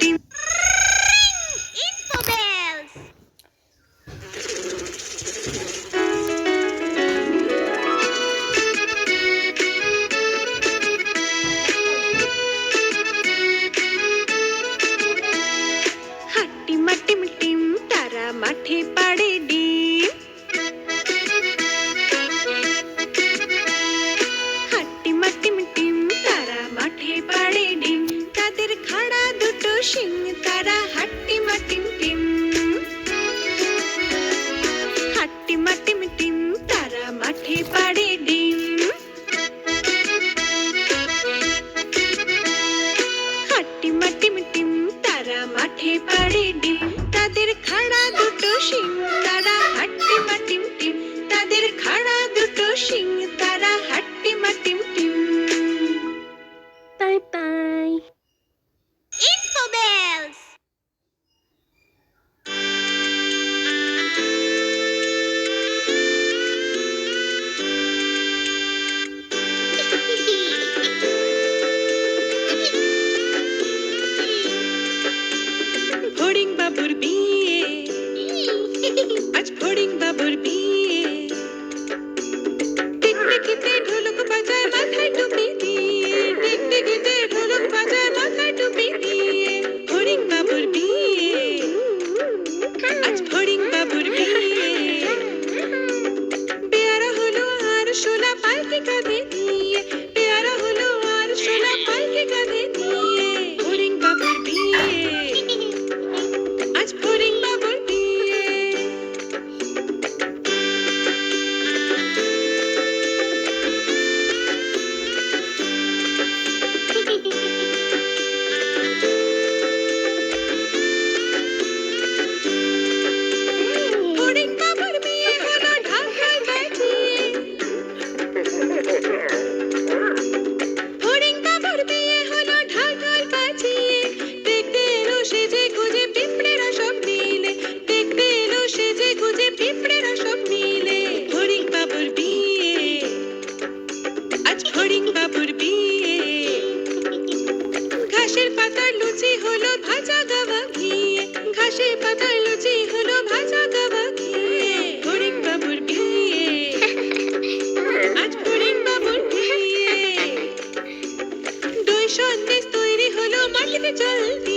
Team ইনফোবেলস। হাট্টিমা টিম team তারা মাঠে পাড়ে ডিম। হাট্টিমা টিম টিম তারা মাঠে পাড়ে ডিম। তাদের খাড়া দুটো শিং তারা হাট্টিমা টিম টিম। হাট্টিমা টিম টিম তারা মাঠে পাড়ে ডিম। হাট্টিমা টিম টিম তারা মাঠে পাড়ে ডিম। তাদের খাড়া দুটো শিং তারা হাট্টিমা টিম টিম। তাদের খাড়া দুটো শিং তারা হাট্টিমা টিম টিম। Bye bye. ইনফোবেলস। ফড়িং বাবুর বিয়ে, আজ ফড়িং বাবুর বিয়ে। টিকটিকিতে ঢোলক বাজায় মাথায় টুপি দিয়ে। টিকটিকিতে ঢোলক বাজায় মাথায় টুপি দিয়ে। ফড়িং বাবুর বিয়ে, আজ ফড়িং বাবুর বিয়ে। পেয়ারা হলো আর শোলা পালকি কাঁধে নিয়ে। পেয়ারা হলো আর শোলা পালকি কাঁধে নিয়ে। ফড়িং বাবুর বিয়ে, আজ ফড়িং বাবুর বিয়ে। ফড়িং বাবুর বিয়ে হলো ঢাকায় বাজিয়ে। ফড়িং বাবুর বিয়ে হলো ঢাকায় বাজিয়ে। দেখতে এলো সেজে গুজে পিঁপড়েরা সব মিলে। দেখতে এলো সেজে গুজে পিঁপড়েরা সব মিলে। ফড়িং বাবুর বিয়ে, আজ ফড়িং বাবুর বিয়ে। ঘাসের পাতার লুচি হলো ভাজা গাওয়া ঘিয়ে। ঘাসের পাতার লুচি হলো ভাজা গাওয়া ঘিয়ে। ফড়িং বাবুর বিয়ে, আজ ফড়িং বাবুর বিয়ে। দই সন্দেশ তৈরি হলো মাটিতে জল দিয়ে।